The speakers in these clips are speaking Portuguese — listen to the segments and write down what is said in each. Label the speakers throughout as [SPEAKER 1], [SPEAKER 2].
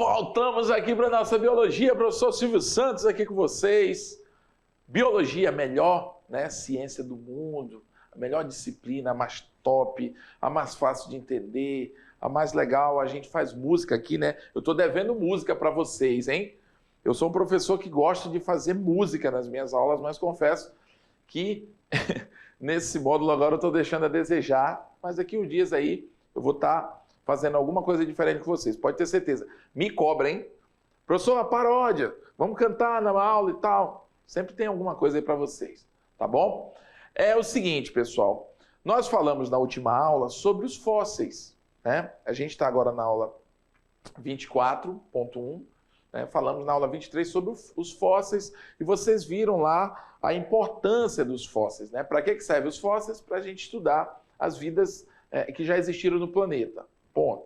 [SPEAKER 1] Voltamos aqui para a nossa biologia, professor Silvio Santos aqui com vocês. Biologia, a melhor, né, ciência do mundo, a melhor disciplina, a mais top, a mais fácil de entender, a mais legal. A gente faz música aqui, né? Eu estou devendo música para vocês, hein? Eu sou um professor que gosta de fazer música nas minhas aulas, mas confesso que nesse módulo agora eu estou deixando a desejar, mas daqui uns dias aí eu vou estar fazendo alguma coisa diferente com vocês, pode ter certeza. Me cobrem, professor, a paródia, vamos cantar na aula e tal. Sempre tem alguma coisa aí para vocês, tá bom? É o seguinte, pessoal, nós falamos na última aula sobre os fósseis, né? A gente está agora na aula 24.1, né? Falamos na aula 23 sobre os fósseis e vocês viram lá a importância dos fósseis, né? Para que servem os fósseis? Para a gente estudar as vidas que já existiram no planeta. Ponto.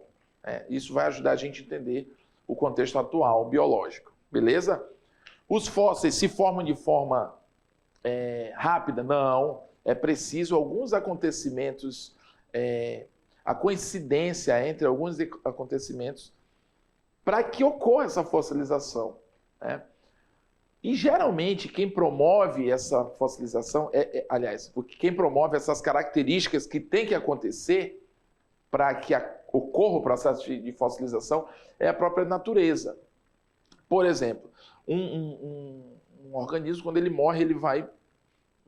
[SPEAKER 1] Isso vai ajudar a gente a entender o contexto atual biológico, beleza? Os fósseis se formam de forma rápida? Não. É preciso alguns acontecimentos, a coincidência entre alguns acontecimentos para que ocorra essa fossilização, né? E geralmente quem promove essa fossilização, aliás, porque quem promove essas características que tem que acontecer para que ocorra o processo de fossilização é a própria natureza. Por exemplo, um organismo, quando ele morre, ele vai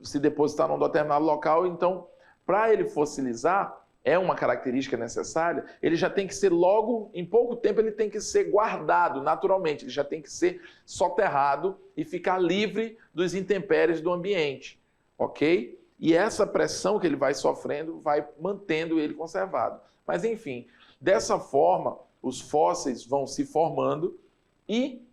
[SPEAKER 1] se depositar num determinado local, então, para ele fossilizar, é uma característica necessária, ele já tem que ser logo, em pouco tempo, ele tem que ser guardado naturalmente, ele já tem que ser soterrado e ficar livre dos intempéries do ambiente, ok? E essa pressão que ele vai sofrendo vai mantendo ele conservado. Mas, enfim, dessa forma, os fósseis vão se formando e,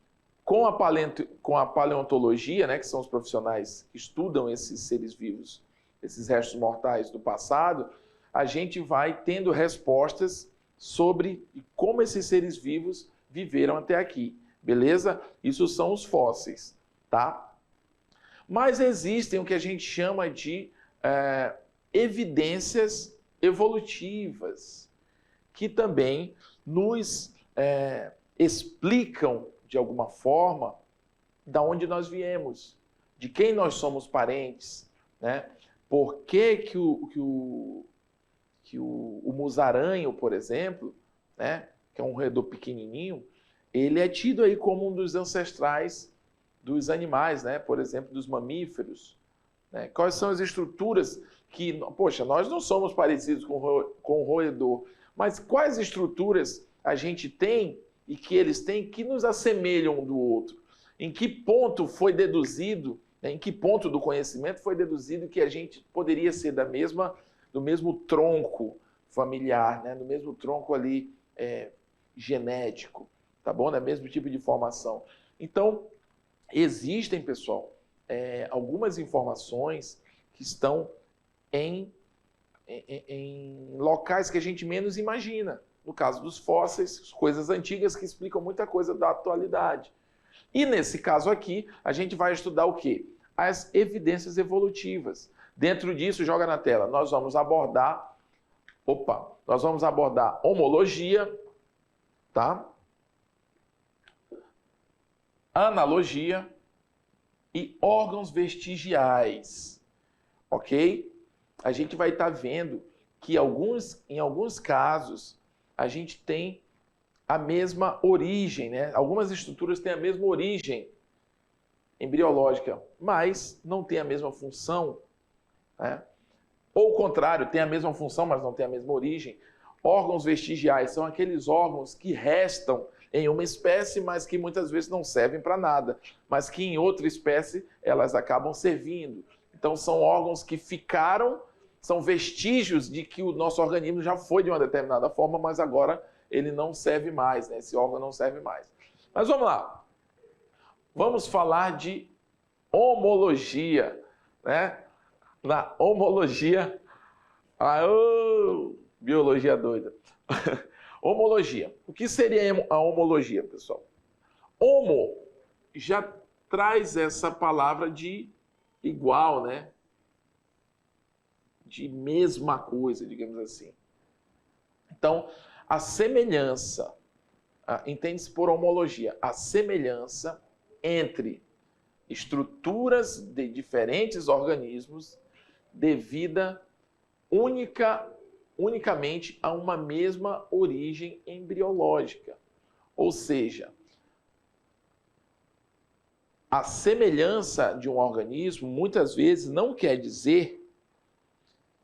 [SPEAKER 1] com a paleontologia, né, que são os profissionais que estudam esses seres vivos, esses restos mortais do passado, a gente vai tendo respostas sobre como esses seres vivos viveram até aqui, beleza? Isso são os fósseis, tá? Mas existem o que a gente chama de evidências evolutivas, que também nos explicam, de alguma forma, da onde nós viemos, de quem nós somos parentes, né? Por que o musaranho, por exemplo, né, que é um roedor pequenininho, ele é tido aí como um dos ancestrais dos animais, né? Por exemplo, dos mamíferos. Né? Quais são as estruturas que... Poxa, nós não somos parecidos com o roedor, mas quais estruturas a gente tem e que eles têm que nos assemelham um do outro? Em que ponto foi deduzido, né, em que ponto do conhecimento foi deduzido que a gente poderia ser do mesmo tronco familiar, né, do mesmo tronco ali genético, tá bom? Do mesmo tipo de formação. Então, existem, pessoal, algumas informações que estão em locais que a gente menos imagina. No caso dos fósseis, coisas antigas que explicam muita coisa da atualidade. E nesse caso aqui, a gente vai estudar o quê? As evidências evolutivas. Dentro disso, joga na tela, nós vamos abordar homologia, tá? Analogia e órgãos vestigiais, ok? A gente vai estar vendo que em alguns casos a gente tem a mesma origem, né? Algumas estruturas têm a mesma origem embriológica, mas não têm a mesma função, né? Ou o contrário, tem a mesma função, mas não tem a mesma origem. Órgãos vestigiais são aqueles órgãos que restam em uma espécie, mas que muitas vezes não servem para nada, mas que em outra espécie elas acabam servindo. Então são órgãos que ficaram, são vestígios de que o nosso organismo já foi de uma determinada forma, mas agora ele não serve mais, né? Esse órgão não serve mais. Mas vamos lá. Vamos falar de homologia, né? Na homologia, biologia doida. Homologia. O que seria a homologia, pessoal? Homo já traz essa palavra de igual, né? De mesma coisa, digamos assim. Então, a semelhança, entende-se por homologia a semelhança entre estruturas de diferentes organismos devida unicamente a uma mesma origem embriológica. Ou seja, a semelhança de um organismo muitas vezes não quer dizer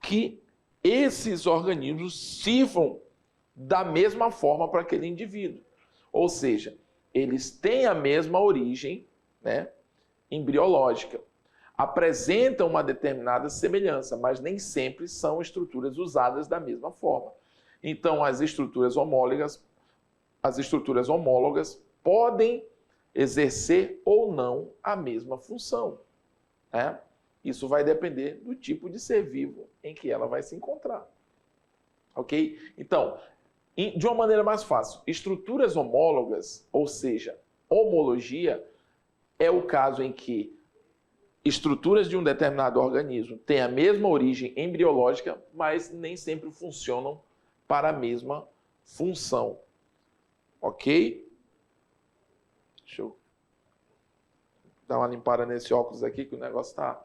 [SPEAKER 1] que esses organismos sirvam da mesma forma para aquele indivíduo. Ou seja, eles têm a mesma origem, né, embriológica, apresentam uma determinada semelhança, mas nem sempre são estruturas usadas da mesma forma. Então, as estruturas homólogas podem exercer ou não a mesma função, né? Isso vai depender do tipo de ser vivo em que ela vai se encontrar. Ok? Então, de uma maneira mais fácil, estruturas homólogas, ou seja, homologia, é o caso em que estruturas de um determinado organismo têm a mesma origem embriológica, mas nem sempre funcionam para a mesma função. Ok? Deixa eu dar uma limpada nesse óculos aqui, que o negócio está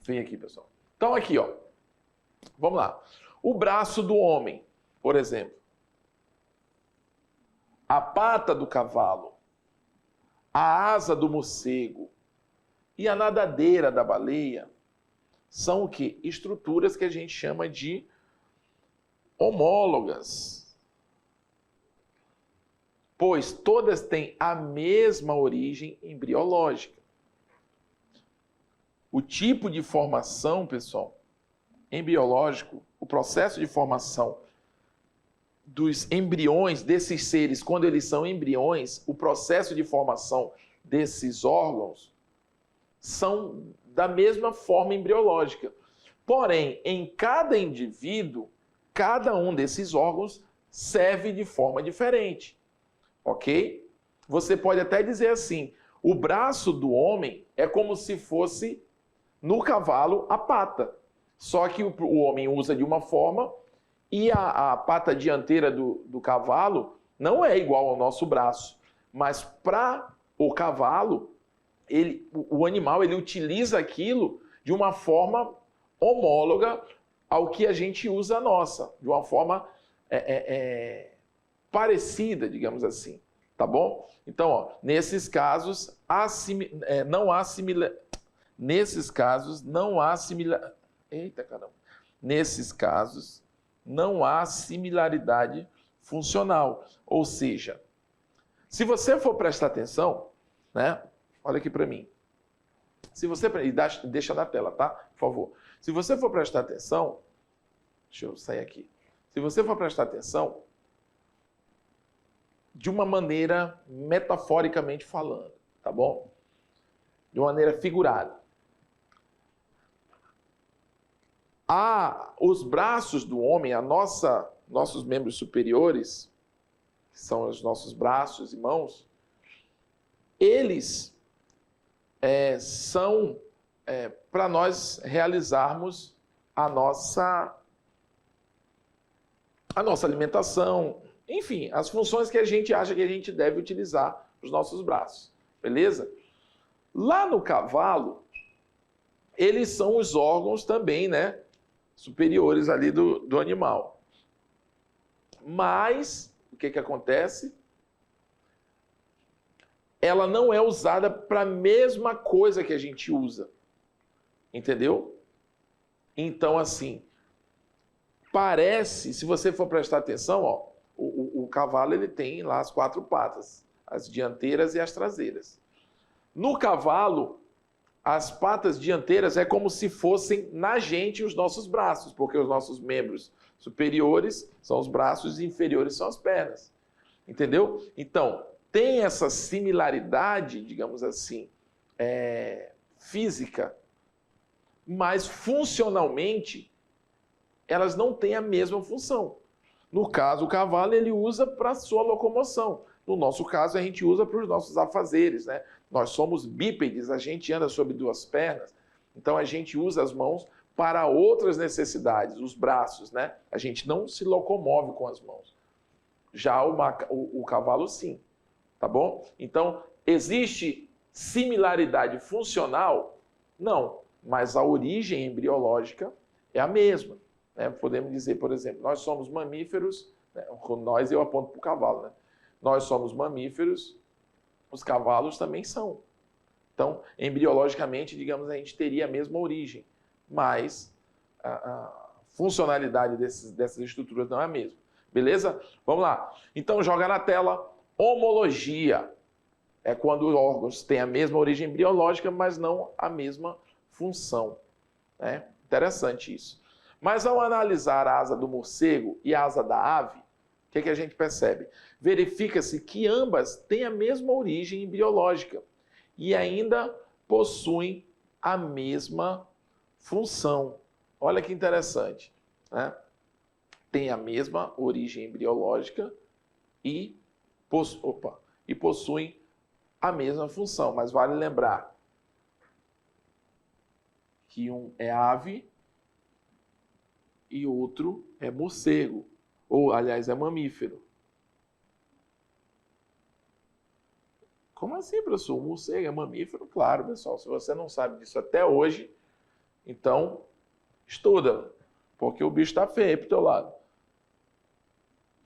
[SPEAKER 1] feio aqui, pessoal. Então, aqui, ó. Vamos lá. O braço do homem, por exemplo. A pata do cavalo. A asa do morcego. E a nadadeira da baleia são o quê? Estruturas que a gente chama de homólogas. Pois todas têm a mesma origem embriológica. O tipo de formação, pessoal, embriológico, o processo de formação dos embriões desses seres, quando eles são embriões, o processo de formação desses órgãos são da mesma forma embriológica. Porém, em cada indivíduo, cada um desses órgãos serve de forma diferente. Ok? Você pode até dizer assim, o braço do homem é como se fosse, no cavalo, a pata. Só que o homem usa de uma forma e a pata dianteira do cavalo não é igual ao nosso braço. Mas para o cavalo, o animal ele utiliza aquilo de uma forma homóloga ao que a gente usa a nossa, de uma forma parecida, digamos assim, tá bom? Então, ó, nesses casos não há similaridade funcional. Ou seja, se você for prestar atenção, né? Olha aqui para mim. Se você deixa na tela, tá? Por favor. Se você for prestar atenção, deixa eu sair aqui. Se você for prestar atenção, de uma maneira metaforicamente falando, tá bom? De uma maneira figurada. Os braços do homem, nossos membros superiores, que são os nossos braços e mãos, eles são para nós realizarmos a nossa alimentação, enfim, as funções que a gente acha que a gente deve utilizar os nossos braços, beleza? Lá no cavalo, eles são os órgãos também, né, superiores ali do animal. Mas, o que acontece? Ela não é usada para a mesma coisa que a gente usa. Entendeu? Então, assim, parece, se você for prestar atenção, ó, o cavalo ele tem lá as 4 patas, as dianteiras e as traseiras. No cavalo, as patas dianteiras é como se fossem na gente os nossos braços, porque os nossos membros superiores são os braços e inferiores são as pernas. Entendeu? Então, tem essa similaridade, digamos assim, física, mas funcionalmente elas não têm a mesma função. No caso, o cavalo ele usa para a sua locomoção. No nosso caso, a gente usa para os nossos afazeres, né? Nós somos bípedes, a gente anda sobre 2 pernas, então a gente usa as mãos para outras necessidades, os braços, né? A gente não se locomove com as mãos. Já o cavalo, sim. Tá bom? Então, existe similaridade funcional? Não, mas a origem embriológica é a mesma. Né? Podemos dizer, por exemplo, nós somos mamíferos, né? Com nós eu aponto para o cavalo, né? Nós somos mamíferos, os cavalos também são. Então, embriologicamente, digamos, a gente teria a mesma origem, mas a funcionalidade dessas estruturas não é a mesma. Beleza? Vamos lá. Então, joga na tela. Homologia é quando os órgãos têm a mesma origem embriológica, mas não a mesma função. Né? Interessante isso. Mas ao analisar a asa do morcego e a asa da ave, o que a gente percebe? Verifica-se que ambas têm a mesma origem embriológica e ainda possuem a mesma função. Olha que interessante. Né? Tem a mesma origem embriológica e possuem a mesma função. Mas vale lembrar que um é ave e outro é morcego, ou, aliás, é mamífero. Como assim, professor? O morcego é mamífero? Claro, pessoal. Se você não sabe disso até hoje, então estuda, porque o bicho está feio para o teu lado.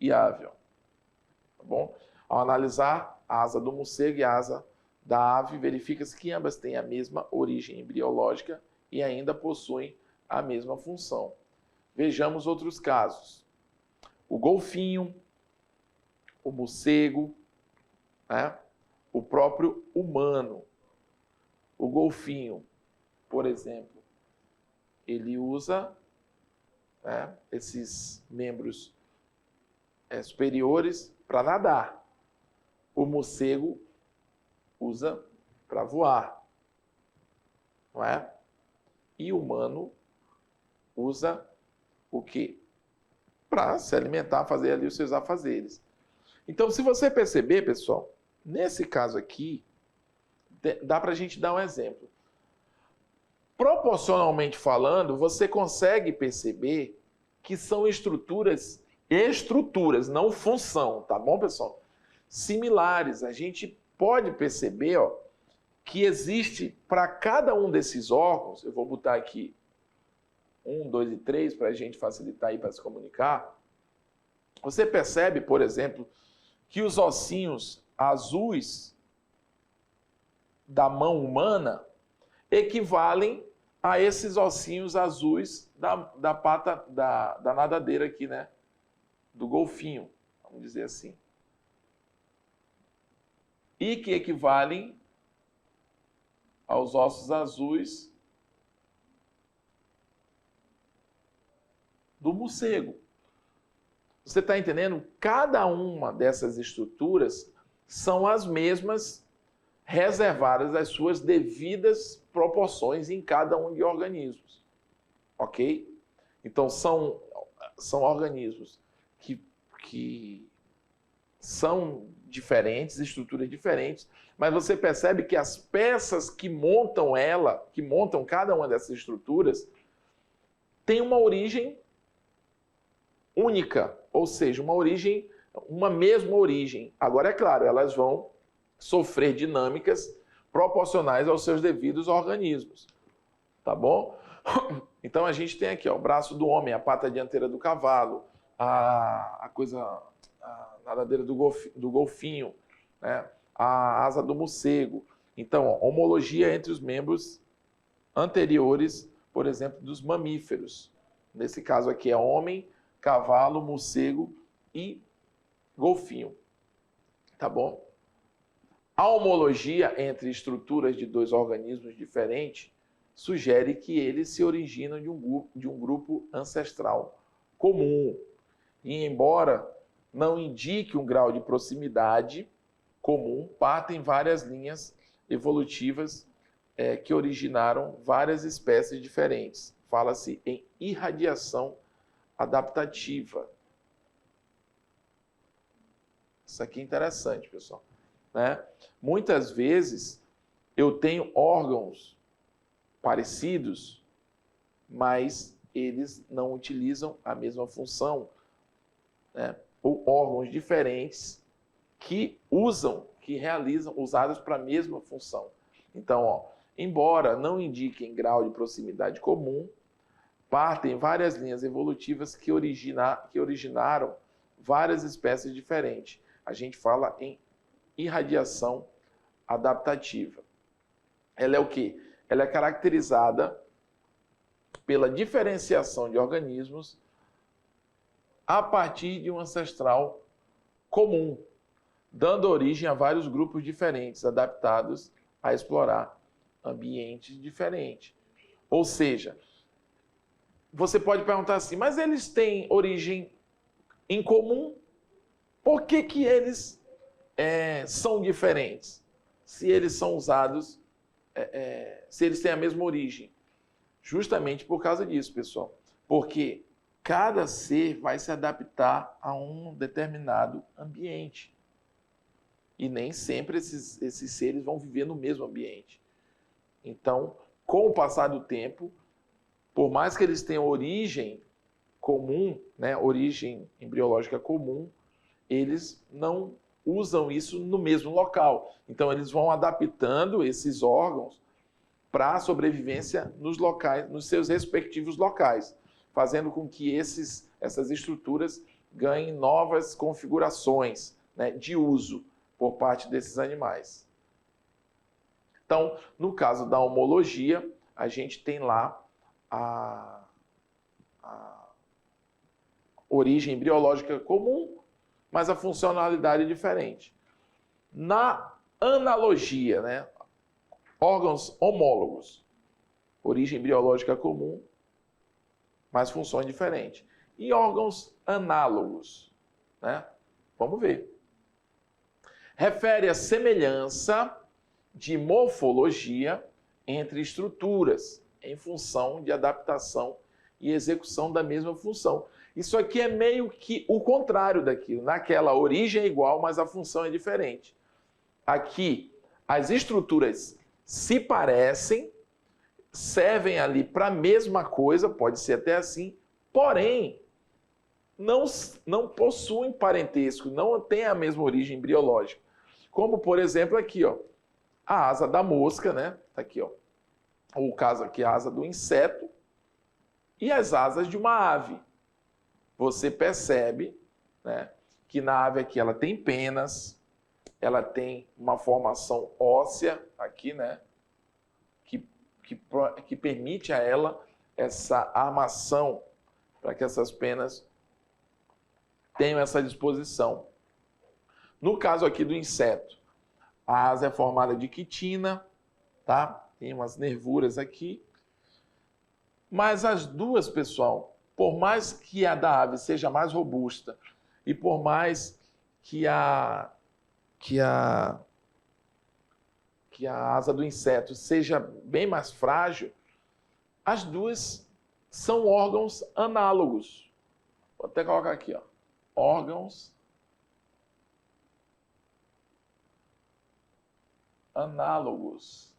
[SPEAKER 1] E ave, ó. Tá bom? Ao analisar a asa do morcego e a asa da ave, verifica-se que ambas têm a mesma origem embriológica e ainda possuem a mesma função. Vejamos outros casos. O golfinho, o morcego, né? O próprio humano. O golfinho, por exemplo, ele usa, né, esses membros superiores para nadar. O morcego usa para voar, não é? E o humano usa o quê? Para se alimentar, fazer ali os seus afazeres. Então, se você perceber, pessoal, nesse caso aqui, dá para a gente dar um exemplo. Proporcionalmente falando, você consegue perceber que são estruturas, não função, tá bom, pessoal? Similares. A gente pode perceber, ó, que existe para cada um desses órgãos, eu vou botar aqui 1, 2 e 3 para a gente facilitar aí para se comunicar. Você percebe, por exemplo, que os ossinhos azuis da mão humana equivalem a esses ossinhos azuis da pata da nadadeira aqui, né? Do golfinho, vamos dizer assim. E que equivalem aos ossos azuis do morcego. Você está entendendo? Cada uma dessas estruturas são as mesmas reservadas às suas devidas proporções em cada um de organismos. Ok? Então, são organismos que são diferentes, estruturas diferentes, mas você percebe que as peças que montam cada uma dessas estruturas, têm uma origem única, ou seja, uma mesma origem. Agora, é claro, elas vão sofrer dinâmicas proporcionais aos seus devidos organismos. Tá bom? Então, a gente tem aqui, ó, o braço do homem, a pata dianteira do cavalo, a nadadeira do golfinho, né? A asa do morcego. Então, ó, homologia entre os membros anteriores, por exemplo, dos mamíferos. Nesse caso aqui é homem, cavalo, morcego e golfinho. Tá bom? A homologia entre estruturas de dois organismos diferentes sugere que eles se originam de um grupo ancestral comum. E embora não indique um grau de proximidade comum, partem várias linhas evolutivas que originaram várias espécies diferentes. Fala-se em irradiação adaptativa. Isso aqui é interessante, pessoal. Né? Muitas vezes eu tenho órgãos parecidos, mas eles não utilizam a mesma função. Né? ou órgãos diferentes que realizam, usados para a mesma função. Então, ó, embora não indiquem grau de proximidade comum, partem várias linhas evolutivas que originaram várias espécies diferentes. A gente fala em irradiação adaptativa. Ela é o quê? Ela é caracterizada pela diferenciação de organismos a partir de um ancestral comum, dando origem a vários grupos diferentes, adaptados a explorar ambientes diferentes. Ou seja, você pode perguntar assim, mas eles têm origem em comum? Por que que eles são diferentes? Se eles são usados, se eles têm a mesma origem. Justamente por causa disso, pessoal. Porque cada ser vai se adaptar a um determinado ambiente. E nem sempre esses seres vão viver no mesmo ambiente. Então, com o passar do tempo, por mais que eles tenham origem comum, né, origem embriológica comum, eles não usam isso no mesmo local. Então, eles vão adaptando esses órgãos para a sobrevivência nos locais, nos seus respectivos locais, fazendo com que essas estruturas ganhem novas configurações, né, de uso por parte desses animais. Então, no caso da homologia, a gente tem lá a origem embriológica comum, mas a funcionalidade é diferente. Na analogia, né, órgãos homólogos, origem embriológica comum, mas funções diferentes. E órgãos análogos, né? Vamos ver. Refere à semelhança de morfologia entre estruturas, em função de adaptação e execução da mesma função. Isso aqui é meio que o contrário daquilo. Naquela, a origem é igual, mas a função é diferente. Aqui, as estruturas se parecem, servem ali para a mesma coisa, pode ser até assim, porém, não possuem parentesco, não têm a mesma origem embriológica. Como, por exemplo, aqui, ó, a asa da mosca, né? Tá aqui, ó. O caso aqui, a asa do inseto e as asas de uma ave. Você percebe, né, que na ave aqui ela tem penas, ela tem uma formação óssea aqui, né, que permite a ela essa armação para que essas penas tenham essa disposição. No caso aqui do inseto, a asa é formada de quitina, tá? Tem umas nervuras aqui. Mas as duas, pessoal, por mais que a da ave seja mais robusta e por mais que a asa do inseto seja bem mais frágil, as duas são órgãos análogos. Vou até colocar aqui, ó. Órgãos análogos.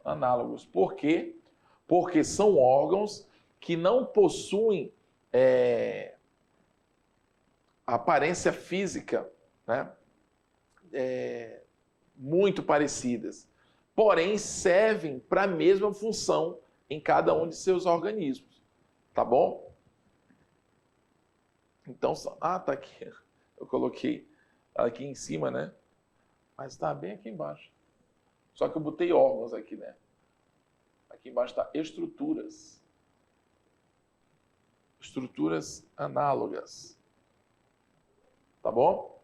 [SPEAKER 1] Análogos. Por quê? Porque são órgãos que não possuem aparência física, né, muito parecidas, porém servem para a mesma função em cada um de seus organismos, tá bom? Então, tá aqui, eu coloquei aqui em cima, né, mas está bem aqui embaixo, só que eu botei órgãos aqui, né, aqui embaixo está estruturas análogas, tá bom?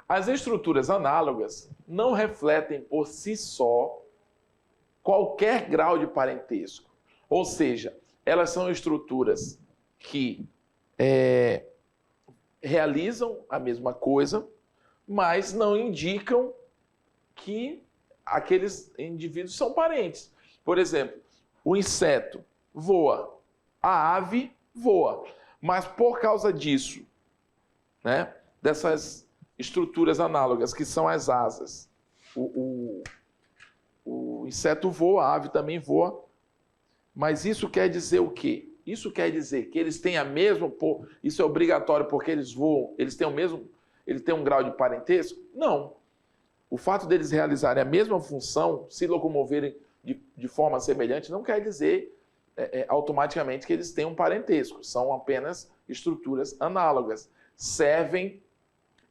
[SPEAKER 1] As estruturas análogas não refletem por si só qualquer grau de parentesco. Ou seja, elas são estruturas que realizam a mesma coisa, mas não indicam que aqueles indivíduos são parentes. Por exemplo, o inseto voa, a ave voa, mas por causa disso, né, dessas estruturas análogas, que são as asas. O inseto voa, a ave também voa, mas isso quer dizer o quê? Isso quer dizer que eles têm a mesma, isso é obrigatório porque eles voam, eles têm um grau de parentesco? Não. O fato deles realizarem a mesma função, se locomoverem de forma semelhante, não quer dizer automaticamente que eles têm um parentesco. São apenas estruturas análogas. Servem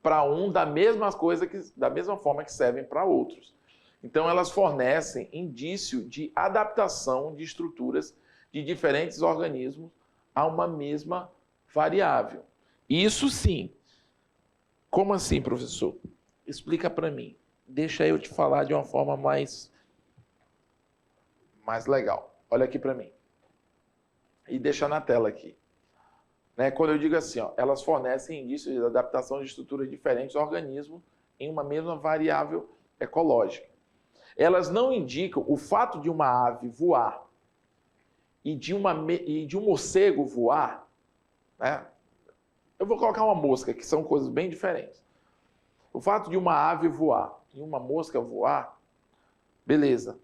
[SPEAKER 1] para um da mesma forma que servem para outros. Então, elas fornecem indício de adaptação de estruturas de diferentes organismos a uma mesma variável. Isso sim. Como assim, professor? Explica para mim. Deixa eu te falar de uma forma mais legal. Olha aqui para mim. E deixa na tela aqui. Quando eu digo assim, elas fornecem indícios de adaptação de estruturas de diferentes organismos em uma mesma variável ecológica. Elas não indicam o fato de uma ave voar e de um morcego voar, né? Eu vou colocar uma mosca, que são coisas bem diferentes. O fato de uma ave voar e uma mosca voar, beleza.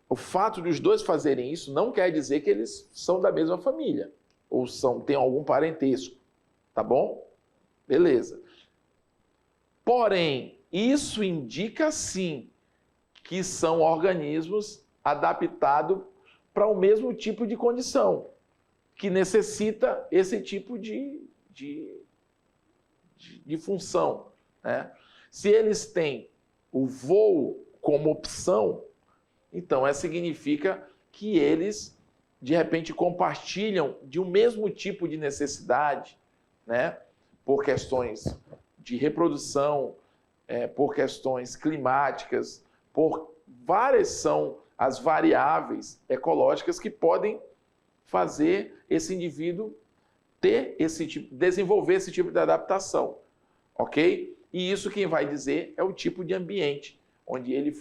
[SPEAKER 1] O fato de os dois fazerem isso não quer dizer que eles são da mesma família ou têm algum parentesco, tá bom? Beleza. Porém, isso indica sim que são organismos adaptados para o mesmo tipo de condição, que necessita esse tipo de função, né? Se eles têm o voo como opção, então significa que eles, de repente, compartilham de um mesmo tipo de necessidade, né? Por questões de reprodução, por questões climáticas, várias são as variáveis ecológicas que podem fazer esse indivíduo desenvolver esse tipo de adaptação, ok? E isso quem vai dizer é o tipo de ambiente onde ele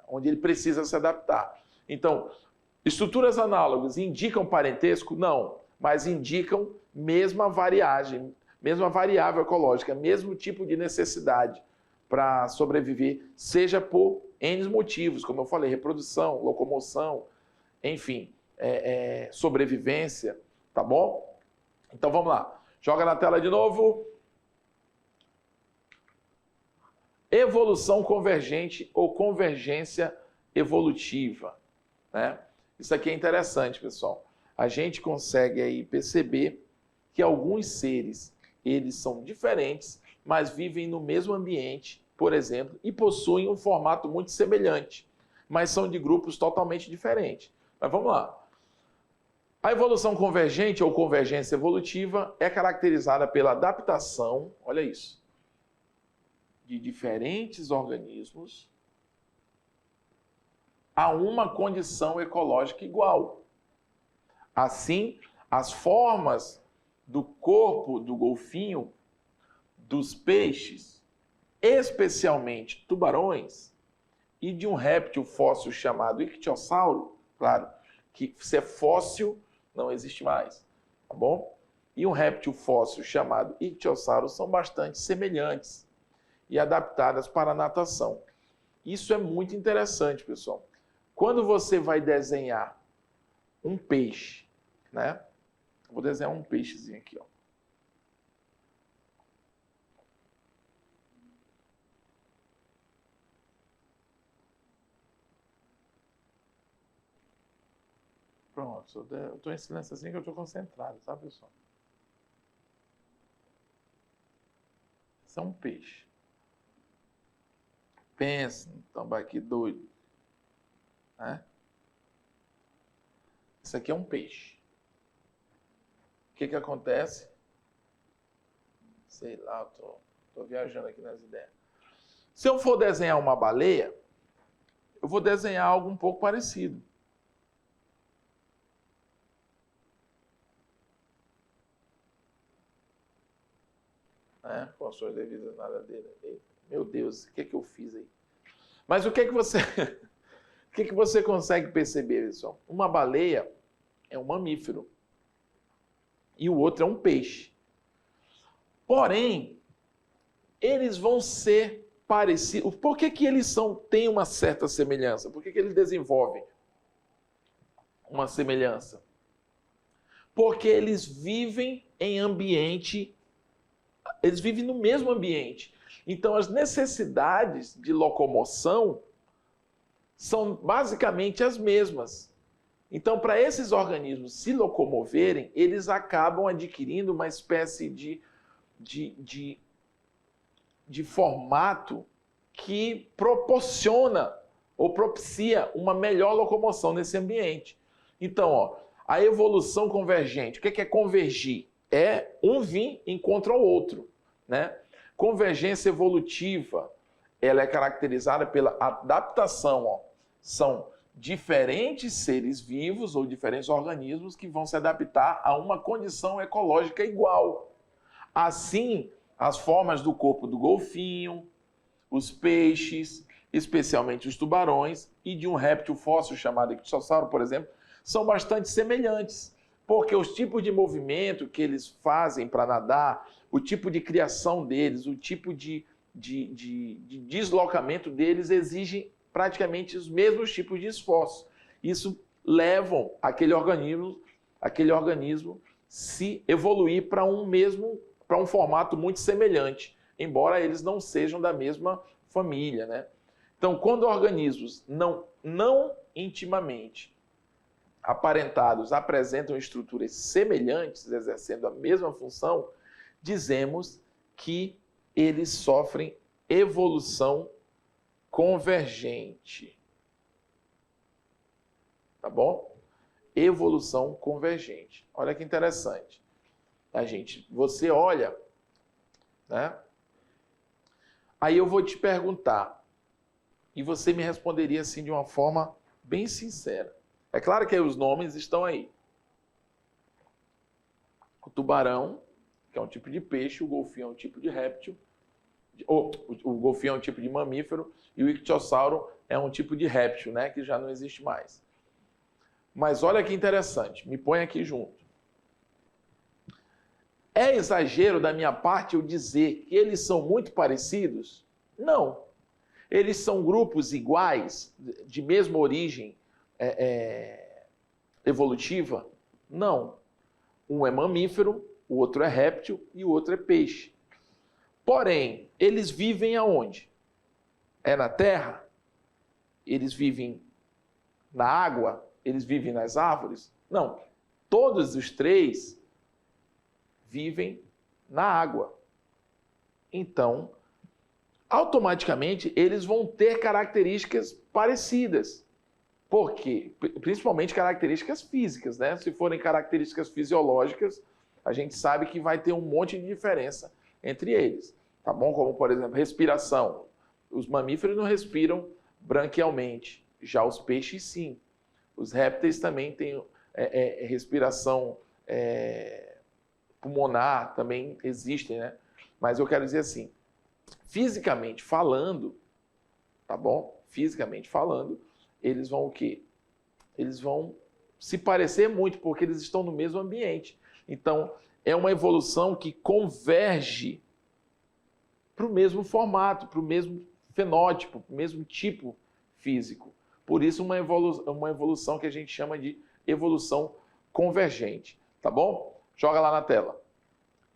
[SPEAKER 1] onde ele precisa se adaptar. Então, estruturas análogas indicam parentesco? Não, mas indicam mesma variável ecológica, mesmo tipo de necessidade para sobreviver, seja por N motivos, como eu falei, reprodução, locomoção, enfim, sobrevivência, tá bom? Então vamos lá, joga na tela de novo. Evolução convergente ou convergência evolutiva, né? Isso aqui é interessante, pessoal. A gente consegue aí perceber que alguns seres, eles são diferentes, mas vivem no mesmo ambiente, por exemplo, e possuem um formato muito semelhante, mas são de grupos totalmente diferentes. Mas vamos lá. A evolução convergente ou convergência evolutiva é caracterizada pela adaptação, olha isso, de diferentes organismos a uma condição ecológica igual. Assim, as formas do corpo do golfinho, dos peixes, especialmente tubarões, e de um réptil fóssil chamado ictiosauro, claro, que se é fóssil, não existe mais, tá bom? E um réptil fóssil chamado ictiosauro são bastante semelhantes e adaptadas para a natação. Isso é muito interessante, pessoal. Quando você vai desenhar um peixe, né? Vou desenhar um peixezinho aqui, ó. Pronto, eu estou em silêncio assim que eu estou concentrado, tá, pessoal? Isso é um peixe. Pensa, um tambaqui doido, né? Isso aqui é um peixe. O que acontece? Sei lá, tô viajando aqui nas ideias. Se eu for desenhar uma baleia, eu vou desenhar algo um pouco parecido. Com as suas devidas nadadeiras. Meu Deus, o que eu fiz aí? Mas o que você consegue perceber, pessoal? Uma baleia é um mamífero e o outro é um peixe. Porém, eles vão ser parecidos. Por que eles têm uma certa semelhança? Por que eles desenvolvem uma semelhança? Porque eles vivem em ambiente, eles vivem no mesmo ambiente. Então, as necessidades de locomoção são basicamente as mesmas. Então, para esses organismos se locomoverem, eles acabam adquirindo uma espécie de formato que proporciona ou propicia uma melhor locomoção nesse ambiente. Então, ó, a evolução convergente, o que é convergir? É um vir em contra o outro, né? Convergência evolutiva, ela é caracterizada pela adaptação, ó. São diferentes seres vivos ou diferentes organismos que vão se adaptar a uma condição ecológica igual. Assim, as formas do corpo do golfinho, os peixes, especialmente os tubarões, e de um réptil fóssil chamado ictiosauro, por exemplo, são bastante semelhantes, porque os tipos de movimento que eles fazem para nadar, o tipo de criação deles, o tipo de deslocamento deles exigem praticamente os mesmos tipos de esforço. Isso leva aquele organismo se evoluir para um formato muito semelhante, embora eles não sejam da mesma família, né? Então, quando organismos não intimamente aparentados apresentam estruturas semelhantes, exercendo a mesma função, dizemos que eles sofrem evolução convergente. Tá bom? Evolução convergente. Olha que interessante. Você olha, né? Aí eu vou te perguntar, e você me responderia assim de uma forma bem sincera. É claro que os nomes estão aí. O tubarão, que é um tipo de peixe, o golfinho é um tipo de réptil, o golfinho é um tipo de mamífero e o ictiosauro é um tipo de réptil, né, que já não existe mais. Mas olha que interessante, me põe aqui junto. É exagero da minha parte eu dizer que eles são muito parecidos? Não. Eles são grupos iguais, de mesma origem evolutiva? Não. Um é mamífero, o outro é réptil e o outro é peixe. Porém, eles vivem aonde? É na terra? Eles vivem na água? Eles vivem nas árvores? Não. Todos os três vivem na água. Então, automaticamente, eles vão ter características parecidas. Por quê? Principalmente características físicas, né? Se forem características fisiológicas, a gente sabe que vai ter um monte de diferença entre eles. Tá bom? Como, por exemplo, respiração. Os mamíferos não respiram branquialmente. Já os peixes, sim. Os répteis também têm respiração pulmonar, também existem, né? Mas eu quero dizer assim, fisicamente falando, tá bom? Fisicamente falando, eles vão o quê? Eles vão se parecer muito, porque eles estão no mesmo ambiente. Então, é uma evolução que converge para o mesmo formato, para o mesmo fenótipo, para o mesmo tipo físico. Por isso, uma evolução que a gente chama de evolução convergente. Tá bom? Joga lá na tela.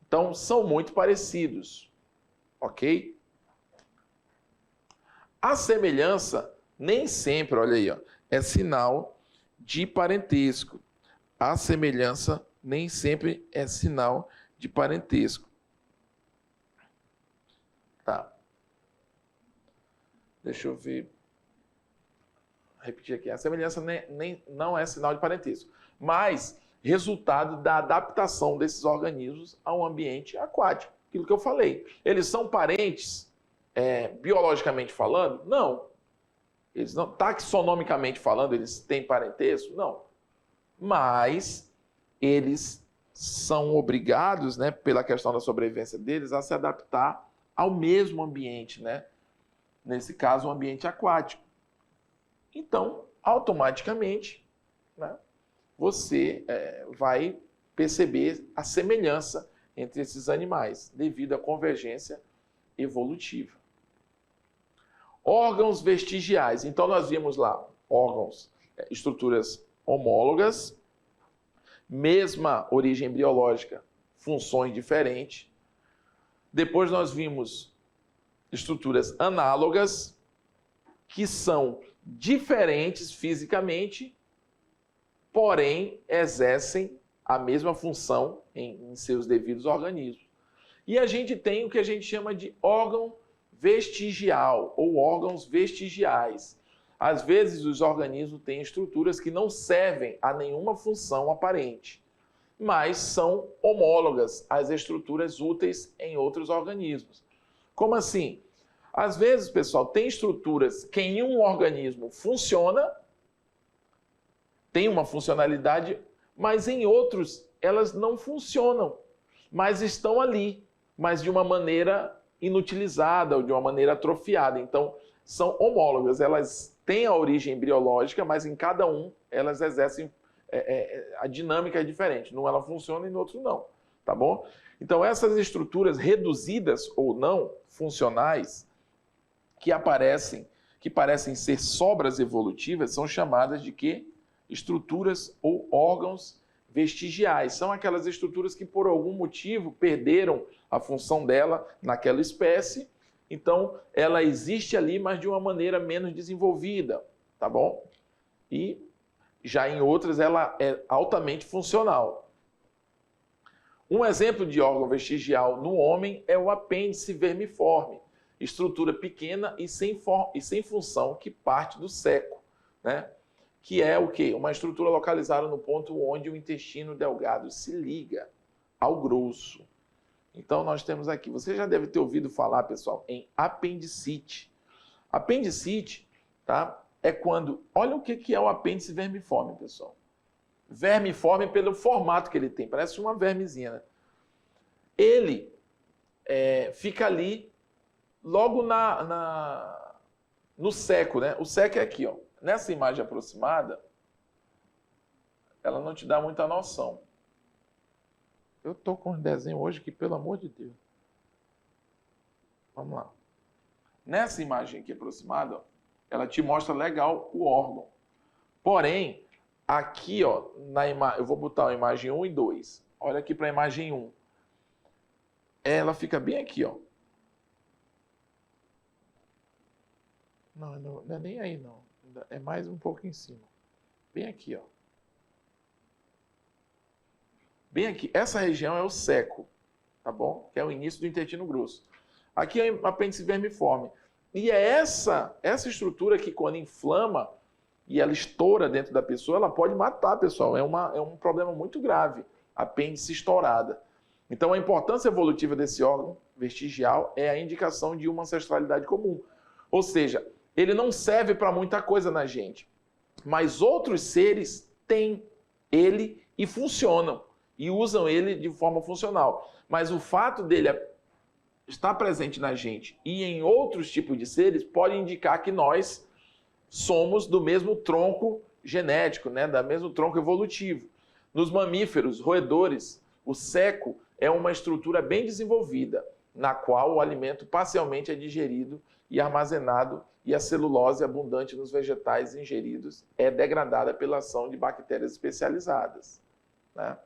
[SPEAKER 1] Então, são muito parecidos. Ok? A semelhança nem sempre, olha aí, ó, é sinal de parentesco. A semelhança nem sempre é sinal de parentesco. Tá. Deixa eu ver. Repetir aqui. A semelhança não é sinal de parentesco, mas resultado da adaptação desses organismos a um ambiente aquático. Aquilo que eu falei. Eles são parentes, biologicamente falando? Não. Eles não, taxonomicamente falando, eles têm parentesco? Não. Mas eles são obrigados, né, pela questão da sobrevivência deles, a se adaptar ao mesmo ambiente, né? Nesse caso, um ambiente aquático. Então, automaticamente, né, você vai perceber a semelhança entre esses animais, devido à convergência evolutiva. Órgãos vestigiais. Então, nós vimos lá órgãos, estruturas homólogas, mesma origem embriológica, funções diferentes. Depois nós vimos estruturas análogas, que são diferentes fisicamente, porém exercem a mesma função em seus devidos organismos. E a gente tem o que a gente chama de órgão vestigial ou órgãos vestigiais. Às vezes os organismos têm estruturas que não servem a nenhuma função aparente, mas são homólogas às estruturas úteis em outros organismos. Como assim? Às vezes, pessoal, tem estruturas que em um organismo funciona, tem uma funcionalidade, mas em outros elas não funcionam, mas estão ali, mas de uma maneira inutilizada ou de uma maneira atrofiada. Então, são homólogas, elas têm a origem embriológica, mas em cada um elas exercem a dinâmica é diferente. Num ela funciona e no outro não, tá bom? Então, essas estruturas reduzidas ou não funcionais que parecem ser sobras evolutivas, são chamadas de quê? Estruturas ou órgãos vestigiais. São aquelas estruturas que por algum motivo perderam a função dela naquela espécie, então ela existe ali, mas de uma maneira menos desenvolvida, tá bom? E já em outras ela é altamente funcional. Um exemplo de órgão vestigial no homem é o apêndice vermiforme, estrutura pequena e sem função que parte do seco, né? Que é o quê? Uma estrutura localizada no ponto onde o intestino delgado se liga ao grosso. Então nós temos aqui, você já deve ter ouvido falar, pessoal, em apendicite. Apendicite, tá? É quando, olha o que é o apêndice vermiforme, pessoal. Vermiforme pelo formato que ele tem, parece uma vermezinha, né? Ele fica ali logo no seco, né? O seco é aqui, ó. Nessa imagem aproximada, ela não te dá muita noção. Eu tô com um desenho hoje que, pelo amor de Deus. Vamos lá. Nessa imagem aqui aproximada, ó, ela te mostra legal o órgão. Porém, aqui, ó, eu vou botar a imagem 1 e 2. Olha aqui para a imagem 1. Ela fica bem aqui, ó. Não é nem aí, não. É mais um pouco em cima. Bem aqui, ó. Bem aqui. Essa região é o seco, tá bom? Que é o início do intestino grosso. Aqui é o apêndice vermiforme. E é essa estrutura que, quando inflama e ela estoura dentro da pessoa, ela pode matar, pessoal. É um problema muito grave. Apêndice estourada. Então, a importância evolutiva desse órgão vestigial é a indicação de uma ancestralidade comum. Ou seja, ele não serve para muita coisa na gente, mas outros seres têm ele e funcionam, e usam ele de forma funcional. Mas o fato dele estar presente na gente e em outros tipos de seres pode indicar que nós somos do mesmo tronco genético, né? Do mesmo tronco evolutivo. Nos mamíferos, roedores, o seco é uma estrutura bem desenvolvida, na qual o alimento parcialmente é digerido e armazenado, e a celulose abundante nos vegetais ingeridos é degradada pela ação de bactérias especializadas, né?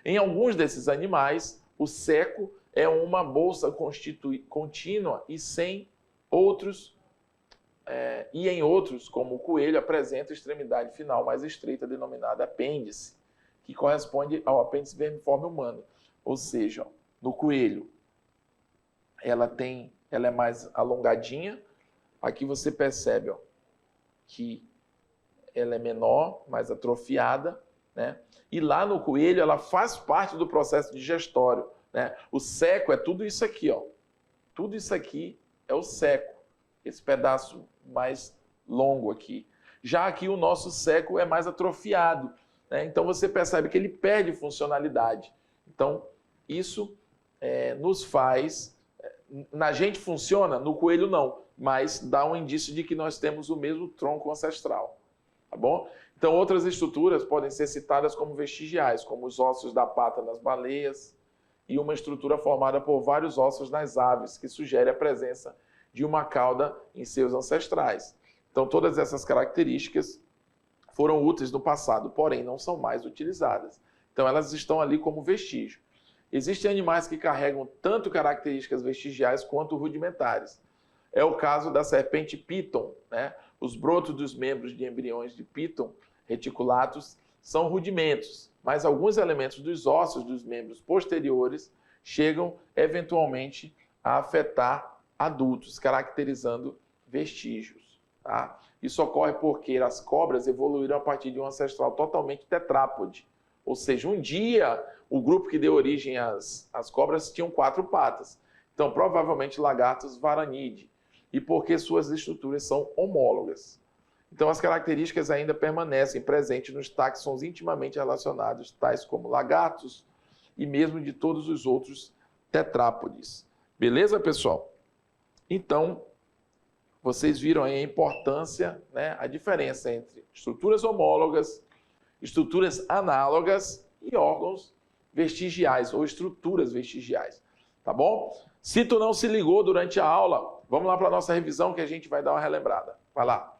[SPEAKER 1] Em alguns desses animais, o seco é uma bolsa contínua e em outros, como o coelho, apresenta a extremidade final mais estreita, denominada apêndice, que corresponde ao apêndice vermiforme humano. Ou seja, no coelho, ela é mais alongadinha. Aqui você percebe, ó, que ela é menor, mais atrofiada, né? E lá no coelho ela faz parte do processo digestório, né? O seco é tudo isso aqui, ó. Tudo isso aqui é o seco, esse pedaço mais longo aqui. Já aqui o nosso seco é mais atrofiado, né? Então você percebe que ele perde funcionalidade. Então isso nos faz... Na gente funciona, no coelho não, mas dá um indício de que nós temos o mesmo tronco ancestral, tá bom? Então outras estruturas podem ser citadas como vestigiais, como os ossos da pata nas baleias e uma estrutura formada por vários ossos nas aves, que sugere a presença de uma cauda em seus ancestrais. Então todas essas características foram úteis no passado, porém não são mais utilizadas. Então elas estão ali como vestígio. Existem animais que carregam tanto características vestigiais quanto rudimentares. É o caso da serpente Piton, né? Os brotos dos membros de embriões de Piton reticulatus são rudimentos, mas alguns elementos dos ossos dos membros posteriores chegam eventualmente a afetar adultos, caracterizando vestígios. Tá? Isso ocorre porque as cobras evoluíram a partir de um ancestral totalmente tetrápode. Ou seja, um dia o grupo que deu origem às cobras tinham 4 patas. Então, provavelmente lagartos varanidae. E porque suas estruturas são homólogas. Então, as características ainda permanecem presentes nos táxons intimamente relacionados, tais como lagartos e mesmo de todos os outros tetrápodes. Beleza, pessoal? Então, vocês viram aí a importância, né, a diferença entre estruturas homólogas, estruturas análogas e órgãos vestigiais ou estruturas vestigiais. Tá bom? Se tu não se ligou durante a aula, vamos lá para a nossa revisão que a gente vai dar uma relembrada. Vai lá.